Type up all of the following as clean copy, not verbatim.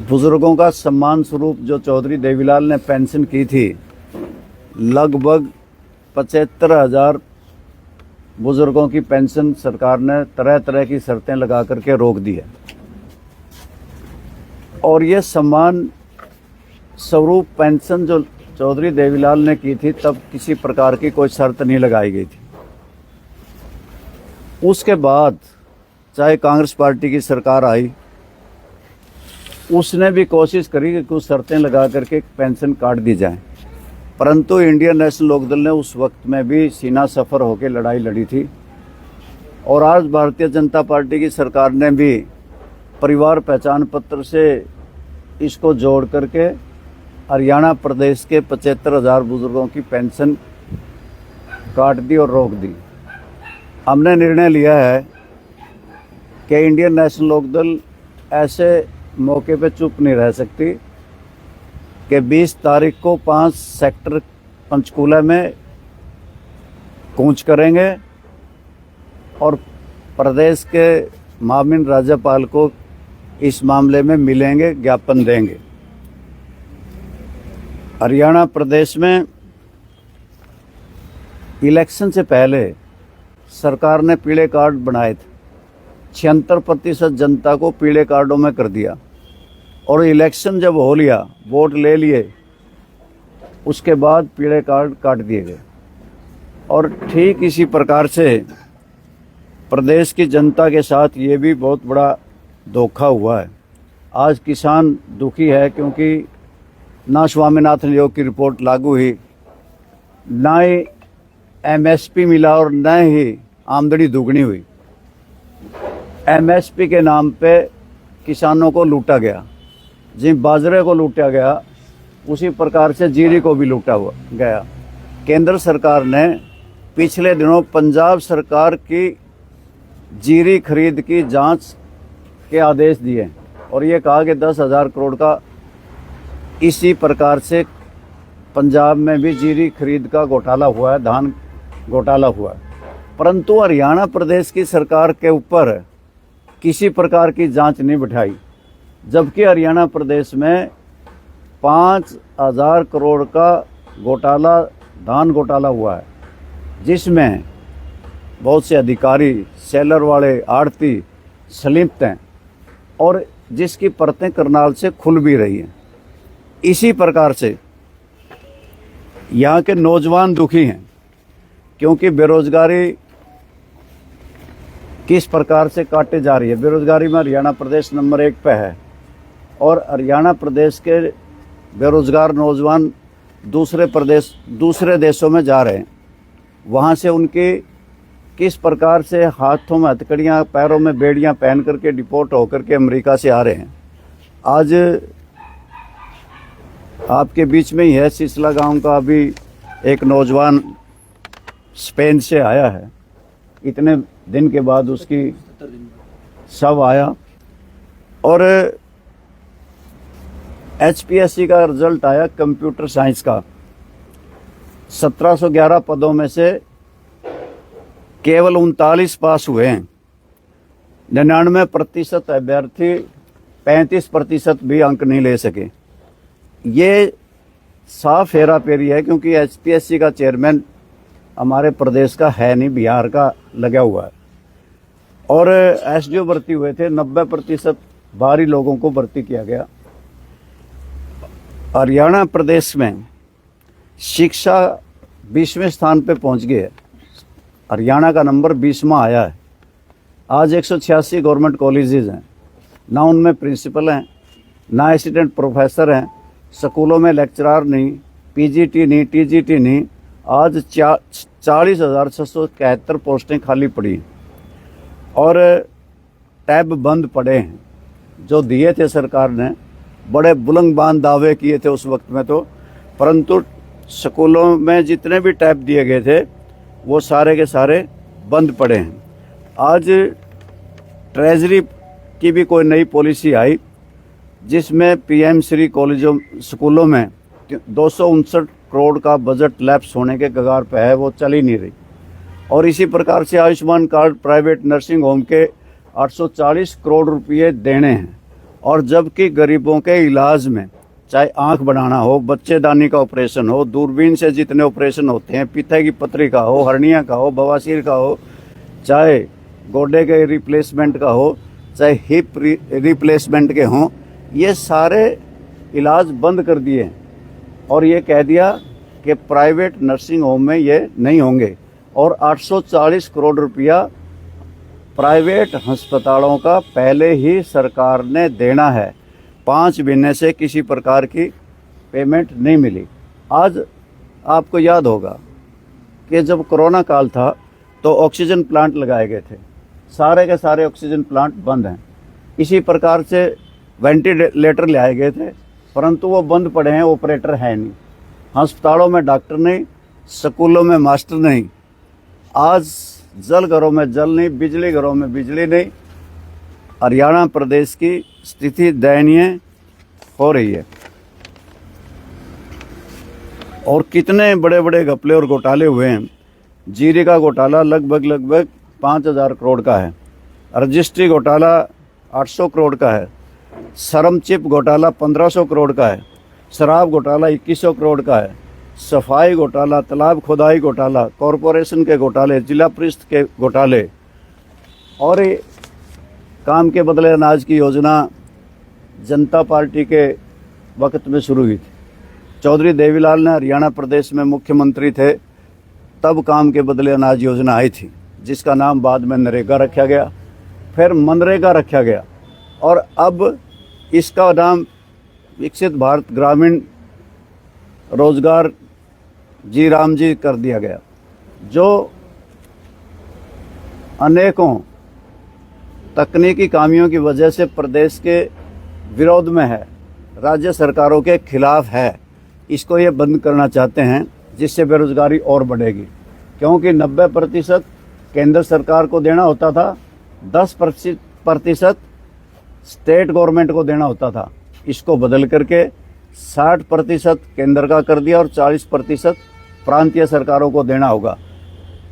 बुजुर्गों का सम्मान स्वरूप जो चौधरी देवीलाल ने पेंशन की थी, लगभग 75,000 बुजुर्गों की पेंशन सरकार ने तरह तरह की शर्तें लगा करके रोक दी है। और ये सम्मान स्वरूप पेंशन जो चौधरी देवीलाल ने की थी, तब किसी प्रकार की कोई शर्त नहीं लगाई गई थी। उसके बाद चाहे कांग्रेस पार्टी की सरकार आई, उसने भी कोशिश करी कि कुछ शर्तें लगा करके पेंशन काट दी जाए, परंतु इंडियन नेशनल लोकदल ने उस वक्त में भी सीना सफर होकर लड़ाई लड़ी थी। और आज भारतीय जनता पार्टी की सरकार ने भी परिवार पहचान पत्र से इसको जोड़ करके हरियाणा प्रदेश के 75,000 बुजुर्गों की पेंशन काट दी और रोक दी। हमने निर्णय लिया है कि इंडियन नेशनल लोकदल ऐसे मौके पे चुप नहीं रह सकती कि 20 तारीख को 5 सेक्टर पंचकूला में कूच करेंगे और प्रदेश के माननीय राज्यपाल को इस मामले में मिलेंगे, ज्ञापन देंगे। हरियाणा प्रदेश में इलेक्शन से पहले सरकार ने पीले कार्ड बनाए थे, 76% जनता को पीले कार्डों में कर दिया। और इलेक्शन जब हो लिया, वोट ले लिए, उसके बाद पीले कार्ड काट दिए गए। और ठीक इसी प्रकार से प्रदेश की जनता के साथ ये भी बहुत बड़ा धोखा हुआ है। आज किसान दुखी है क्योंकि ना स्वामीनाथन आयोग की रिपोर्ट लागू हुई, ना ही एमएसपी मिला और न ही आमदनी दुगनी हुई। एमएसपी के नाम पे किसानों को लूटा गया, जी बाजरे को लूटा गया, उसी प्रकार से जीरी को भी लूटा हुआ गया। केंद्र सरकार ने पिछले दिनों पंजाब सरकार की जीरी खरीद की जांच के आदेश दिए और ये कहा कि 10,000 करोड़ का इसी प्रकार से पंजाब में भी जीरी खरीद का घोटाला हुआ है, धान घोटाला हुआ है। परंतु हरियाणा प्रदेश की सरकार के ऊपर किसी प्रकार की जांच नहीं बिठाई, जबकि हरियाणा प्रदेश में 5,000 करोड़ का घोटाला, धान घोटाला हुआ है, जिसमें बहुत से अधिकारी, सेलर वाले, आड़ती संलिप्त हैं और जिसकी परतें करनाल से खुल भी रही हैं। इसी प्रकार से यहाँ के नौजवान दुखी हैं क्योंकि बेरोजगारी किस प्रकार से काटे जा रही है। बेरोजगारी में हरियाणा प्रदेश नंबर 1 पे है और हरियाणा प्रदेश के बेरोजगार नौजवान दूसरे देशों में जा रहे हैं। वहाँ से उनकी किस प्रकार से हाथों में हथकड़ियाँ, पैरों में बेड़ियाँ पहन करके डिपोर्ट होकर के अमेरिका से आ रहे हैं। आज आपके बीच में ही है, सिसला गांव का अभी एक नौजवान स्पेन से आया है, इतने दिन के बाद उसकी शव आया। और एचपीएससी का रिजल्ट आया कंप्यूटर साइंस का, 1711 पदों में से केवल 39 पास हुए हैं। 99% अभ्यर्थी 35% भी अंक नहीं ले सके। ये साफ हेरा फेरी है क्योंकि एचपीएससी का चेयरमैन हमारे प्रदेश का है नहीं, बिहार का लगा हुआ है। और एसडीओ भर्ती हुए थे, 90% बाहरी लोगों को भर्ती किया गया। हरियाणा प्रदेश में शिक्षा 20वें स्थान पे पहुंच गई है। हरियाणा का नंबर 20वां आया है। आज 186 गवर्नमेंट कॉलेजेस हैं, ना उनमें प्रिंसिपल हैं, ना असिस्टेंट प्रोफेसर हैं, स्कूलों में लेक्चरर नहीं, पीजीटी नहीं, टीजीटी नहीं। आज 40,671 पोस्टें खाली पड़ी हैं और टैब बंद पड़े हैं जो दिए थे सरकार ने। बड़े बुलंदबान दावे किए थे उस वक्त में तो, परंतु स्कूलों में जितने भी टैब दिए गए थे वो सारे के सारे बंद पड़े हैं। आज ट्रेजरी की भी कोई नई पॉलिसी आई जिसमें पीएम श्री कॉलेजों, स्कूलों में 259 करोड़ का बजट लैप्स होने के कगार पे है, वो चल ही नहीं रही। और इसी प्रकार से Ayushman card private nursing home के 840 करोड़ रुपए देने हैं। और जबकि गरीबों के इलाज में, चाहे आंख बनाना हो, बच्चेदानी का ऑपरेशन हो, दूरबीन से जितने ऑपरेशन होते हैं, पित्ते की पथरी का हो, हर्निया का हो, बवासीर का हो, चाहे गोडे के रिप्लेसमेंट का हो, चाहे हिप रिप्लेसमेंट के हों, ये सारे इलाज बंद कर दिए और ये कह दिया कि प्राइवेट नर्सिंग होम में ये नहीं होंगे। और 840 करोड़ रुपया प्राइवेट अस्पतालों का पहले ही सरकार ने देना है। 5 महीने से किसी प्रकार की पेमेंट नहीं मिली। आज आपको याद होगा कि जब कोरोना काल था तो ऑक्सीजन प्लांट लगाए गए थे, सारे के सारे ऑक्सीजन प्लांट बंद हैं। इसी प्रकार से वेंटिलेटर लाए गए थे, परंतु वो बंद पड़े हैं, ऑपरेटर है नहीं। अस्पतालों में डॉक्टर नहीं, स्कूलों में मास्टर नहीं। आज जल घरों में जल नहीं, बिजली घरों में बिजली नहीं। हरियाणा प्रदेश की स्थिति दयनीय हो रही है। और कितने बड़े बड़े घपले और घोटाले हुए हैं। जीरे का घोटाला लगभग 5000 करोड़ का है। रजिस्ट्री घोटाला 800 करोड़ का है। श्रम चिप घोटाला 1500 करोड़ का है। शराब घोटाला 2100 करोड़ का है। सफाई घोटाला, तालाब खुदाई घोटाला, कॉरपोरेशन के घोटाले, जिला परिषद के घोटाले। और काम के बदले अनाज की योजना जनता पार्टी के वक्त में शुरू हुई थी। चौधरी देवीलाल ने हरियाणा प्रदेश में मुख्यमंत्री थे, तब काम के बदले अनाज योजना आई थी, जिसका नाम बाद में नरेगा रखा गया, फिर मनरेगा रखा गया और अब इसका नाम विकसित भारत ग्रामीण रोजगार जी राम जी कर दिया गया, जो अनेकों तकनीकी खामियों की वजह से प्रदेश के विरोध में है, राज्य सरकारों के खिलाफ है। इसको ये बंद करना चाहते हैं, जिससे बेरोजगारी और बढ़ेगी। क्योंकि 90% केंद्र सरकार को देना होता था, 10% स्टेट गवर्नमेंट को देना होता था। इसको बदल करके 60% केंद्र का कर दिया और 40% प्रांतीय सरकारों को देना होगा।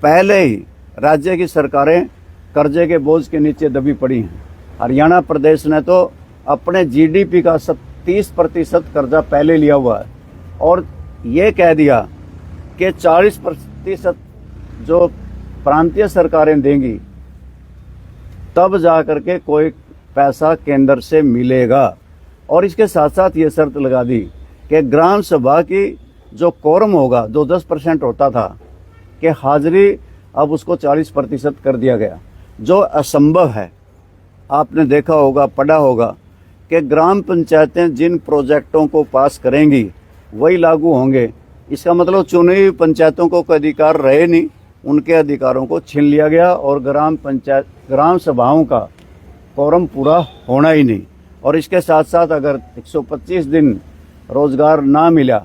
पहले ही राज्य की सरकारें कर्जे के बोझ के नीचे दबी पड़ी हैं। हरियाणा प्रदेश ने तो अपने जीडीपी का 30% कर्जा पहले लिया हुआ है और ये कह दिया कि 40% जो प्रांतीय सरकारें देंगी, तब जा करके कोई पैसा केंद्र से मिलेगा। और इसके साथ साथ ये शर्त लगा दी कि ग्राम सभा की जो कोरम होगा, जो 10% होता था, कि हाजिरी अब उसको 40% कर दिया गया, जो असंभव है। आपने देखा होगा, पढ़ा होगा कि ग्राम पंचायतें जिन प्रोजेक्टों को पास करेंगी वही लागू होंगे। इसका मतलब चुनी हुई पंचायतों को कोई अधिकार रहे नहीं, उनके अधिकारों को छीन लिया गया और ग्राम सभाओं का कोरम पूरा होना ही नहीं। और इसके साथ साथ अगर 125 दिन रोजगार ना मिला,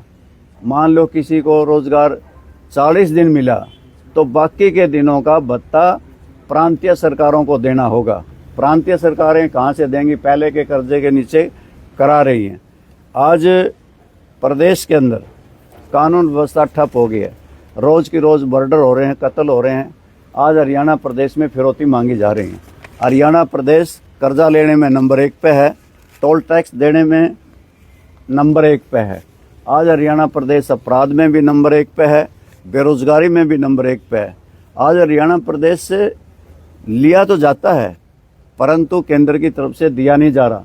मान लो किसी को रोजगार 40 दिन मिला, तो बाकी के दिनों का भत्ता प्रांतीय सरकारों को देना होगा। प्रांतीय सरकारें कहाँ से देंगी, पहले के कर्जे के नीचे करा रही हैं। आज प्रदेश के अंदर कानून व्यवस्था ठप हो गई है, रोज की रोज मर्डर हो रहे हैं, कत्ल हो रहे हैं। आज हरियाणा प्रदेश में फिरौती मांगी जा रही है। हरियाणा प्रदेश कर्जा लेने में नंबर 1 पे है, टोल टैक्स देने में नंबर 1 पे है। आज हरियाणा प्रदेश अपराध में भी नंबर 1 पे है, बेरोजगारी में भी नंबर 1 पे है। आज हरियाणा प्रदेश से लिया तो जाता है, परंतु केंद्र की तरफ से दिया नहीं जा रहा।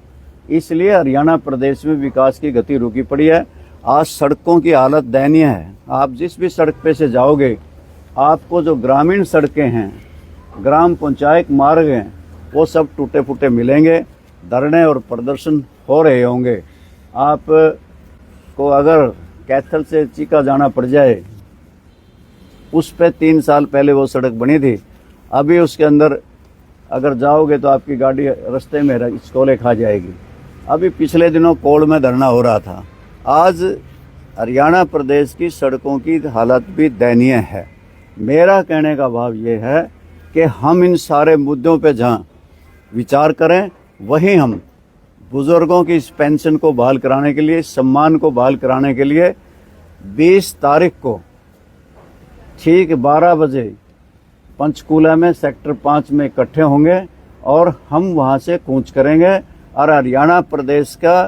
इसलिए हरियाणा प्रदेश में विकास की गति रुकी पड़ी है। आज सड़कों की हालत दयनीय है। आप जिस भी सड़क पे से जाओगे, आपको जो ग्रामीण सड़कें हैं, ग्राम पंचायत मार्ग हैं, वो सब टूटे फूटे मिलेंगे। धरने और प्रदर्शन हो रहे होंगे। आप को अगर कैथल से चीका जाना पड़ जाए, उस पे 3 साल पहले वो सड़क बनी थी, अभी उसके अंदर अगर जाओगे तो आपकी गाड़ी रास्ते में हिचकोले खा जाएगी। अभी पिछले दिनों कोल में धरना हो रहा था। आज हरियाणा प्रदेश की सड़कों की हालत भी दयनीय है। मेरा कहने का भाव ये है कि हम इन सारे मुद्दों पे जहाँ विचार करें, वहीं हम बुजुर्गों की इस पेंशन को बहाल कराने के लिए, सम्मान को बहाल कराने के लिए 20 तारीख को ठीक 12 बजे पंचकूला में सेक्टर 5 में इकट्ठे होंगे और हम वहाँ से कूच करेंगे और हरियाणा प्रदेश का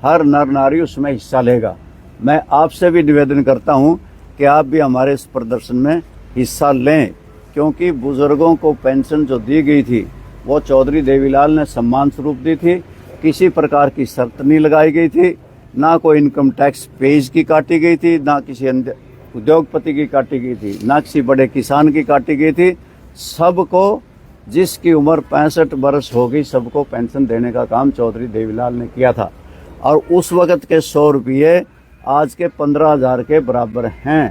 हर नर नारी उसमें हिस्सा लेगा। मैं आपसे भी निवेदन करता हूँ कि आप भी हमारे इस प्रदर्शन में हिस्सा लें, क्योंकि बुजुर्गों को पेंशन जो दी गई थी वो चौधरी देवीलाल ने सम्मान स्वरूप दी थी। किसी प्रकार की शर्त नहीं लगाई गई थी, ना कोई इनकम टैक्स पेज की काटी गई थी, ना किसी उद्योगपति की काटी गई थी, ना किसी बड़े किसान की काटी गई थी। सबको जिसकी उम्र 65 वर्ष हो गई सबको पेंशन देने का काम चौधरी देवीलाल ने किया था। और उस वक़्त के 100 रुपये आज के 15,000 के बराबर हैं।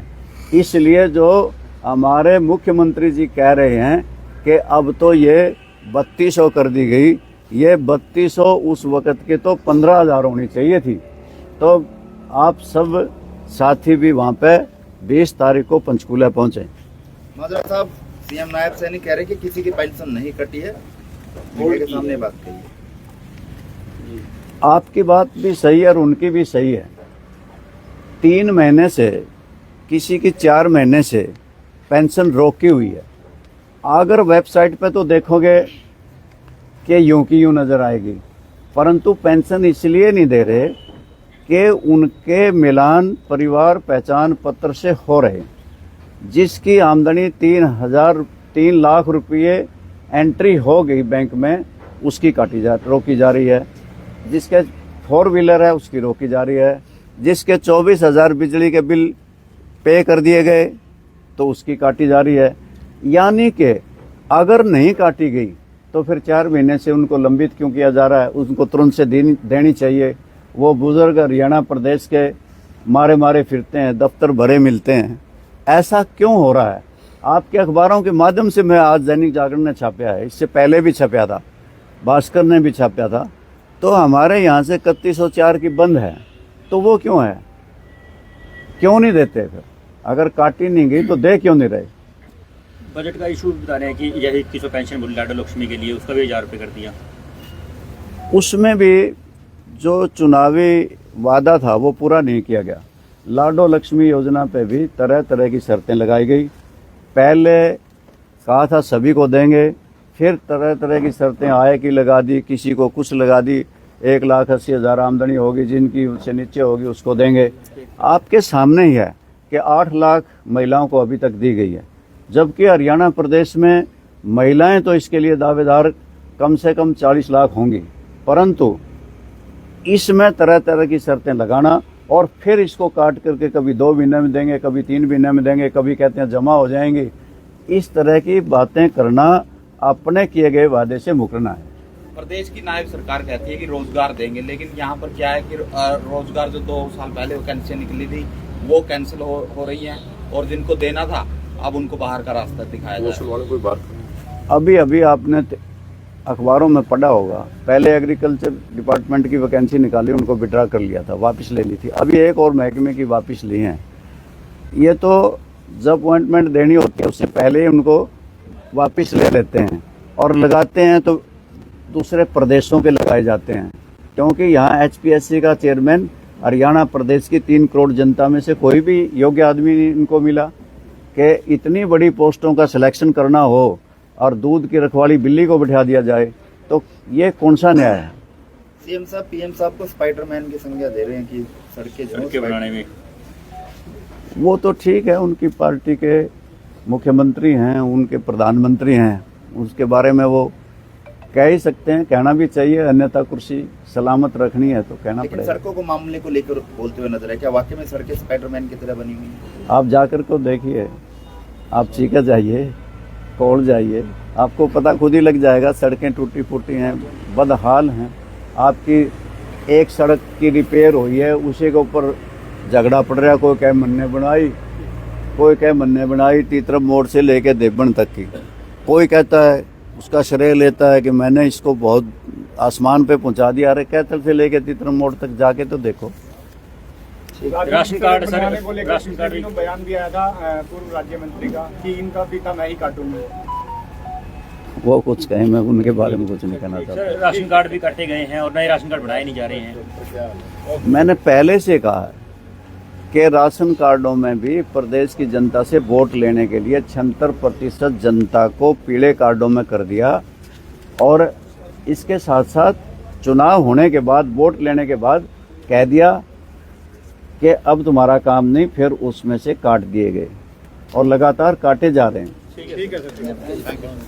इसलिए जो हमारे मुख्यमंत्री जी कह रहे हैं कि अब तो ये 3200 कर दी गई, ये 3200 उस वक़्त के तो 15,000 होनी चाहिए थी। तो आप सब साथी भी वहाँ पे 20 तारीख को पंचकूला पहुँचे। माजरा साहब, सीएम नायब सैनी कह रहे कि किसी की पेंशन नहीं कटी है, मीडिया के सामने बात कही है। आपकी बात भी सही है और उनकी भी सही है। 3 महीने से, किसी की 4 महीने से पेंशन रोकी हुई है। अगर वेबसाइट पे तो देखोगे कि यूं की यूं नज़र आएगी, परंतु पेंशन इसलिए नहीं दे रहे कि उनके मिलान परिवार पहचान पत्र से हो रहे। जिसकी आमदनी 3 लाख रुपये एंट्री हो गई बैंक में, उसकी रोकी जा रही है। जिसके 4 व्हीलर है उसकी रोकी जा रही है। जिसके 24,000 बिजली के बिल पे कर दिए गए तो उसकी काटी जा रही है। यानी कि अगर नहीं काटी गई तो फिर 4 महीने से उनको लंबित क्यों किया जा रहा है? उनको तुरंत से देनी चाहिए। वो बुजुर्ग हरियाणा प्रदेश के मारे मारे फिरते हैं, दफ्तर भरे मिलते हैं। ऐसा क्यों हो रहा है? आपके अखबारों के माध्यम से मैं आज दैनिक जागरण ने छापा है, इससे पहले भी छपया था, भास्कर ने भी छापा था। तो हमारे यहाँ से 3104 की बंद है, तो वो क्यों है? क्यों नहीं देते? फिर अगर काटी नहीं गई तो दे क्यों नहीं रहे? बजट का इशू बता रहे हैं कि यह 2100 पेंशन बोली लाडो लक्ष्मी के लिए, उसका भी 1000 रुपये कर दिया। उसमें भी जो चुनावी वादा था वो पूरा नहीं किया गया। लाडो लक्ष्मी योजना पे भी तरह तरह की शर्तें लगाई गई। पहले कहा था सभी को देंगे, फिर तरह तरह की शर्तें आय की लगा दी, किसी को कुछ लगा दी। 1,80,000 आमदनी होगी, जिनकी उससे नीचे होगी उसको देंगे। आपके सामने ही है कि 8 लाख महिलाओं को अभी तक दी गई है, जबकि हरियाणा प्रदेश में महिलाएं तो इसके लिए दावेदार कम से कम 40 लाख होंगी। परंतु इसमें तरह तरह की शर्तें लगाना और फिर इसको काट करके कभी 2 महीने में देंगे, कभी 3 महीने में देंगे, कभी कहते हैं जमा हो जाएंगी, इस तरह की बातें करना अपने किए गए वादे से मुकरना है। प्रदेश की नायब सरकार कहती है कि रोजगार देंगे, लेकिन यहाँ पर क्या है कि रोजगार जो 2 साल पहले वैकेंसी निकली थी वो कैंसिल हो रही है, और जिनको देना था अब उनको बाहर का रास्ता दिखाया जा रहा है। अभी आपने अखबारों में पढ़ा होगा, पहले एग्रीकल्चर डिपार्टमेंट की वैकेंसी निकाली, उनको विड्रा कर लिया था, वापस ले ली थी। अभी एक और महकमे की वापस ली हैं। ये तो जब अपॉइंटमेंट देनी होती है उससे पहले ही उनको वापस ले लेते हैं और लगाते हैं तो दूसरे प्रदेशों के लगाए जाते हैं, क्योंकि यहाँ HPSC का चेयरमैन हरियाणा प्रदेश की 3 करोड़ जनता में से कोई भी योग्य आदमी नहीं इनको मिला कि इतनी बड़ी पोस्टों का सिलेक्शन करना हो और दूध की रखवाली बिल्ली को बिठा दिया जाए, तो ये कौन सा न्याय है? सीएम साहब PM साहब को स्पाइडरमैन की संज्ञा दे रहे हैं कि सड़कें बनाने में। वो तो ठीक है, उनकी पार्टी के मुख्यमंत्री हैं, उनके प्रधानमंत्री हैं, उसके बारे में वो कह ही सकते हैं, कहना भी चाहिए, अन्यथा कुर्सी सलामत रखनी है तो कहना लेकिन पड़ेगा। सड़कों को मामले को लेकर बोलते हुए नजर है, क्या वाकई में सड़कें स्पाइडरमैन की तरह बनी हुई हैं? आप जाकर को देखिए, आप चीका जाइए, कोल जाइए, आपको पता खुद ही लग जाएगा। सड़कें टूटी फूटी हैं, बदहाल हैं। आपकी एक सड़क की रिपेयर हुई है, उसी के ऊपर झगड़ा पड़ रहा है, कोई कह मन्ने बनाई, कोई कह मन्ने बनाई, तीतरम मोड़ से लेके देवबन तक की। कोई कहता है, उसका श्रेय लेता है कि मैंने इसको बहुत आसमान पे पहुंचा दिया। अरे कैथल से लेके तीतरम मोड़ तक जाके तो देखो। Ration card sir, ration card भी बयान भी आया था पूर्व राज्य मंत्री का कि इनका फीता मैं ही काटूंगा। वो कुछ कहें, मैं उनके बारे में कुछ नहीं कहना चाहता। सर, राशन कार्ड भी काटे गए हैं और नए राशन कार्ड बनाए नहीं जा रहे हैं। मैंने पहले से कहा है कि राशन कार्डों में भी प्रदेश की जनता से वोट लेने के लिए 76% जनता को पीले कार्डों में कर दिया और इसके साथ साथ चुनाव होने के बाद, वोट लेने के बाद कह दिया कि अब तुम्हारा काम नहीं, फिर उसमें से काट दिए गए और लगातार काटे जा रहे हैं। ठीक है सर।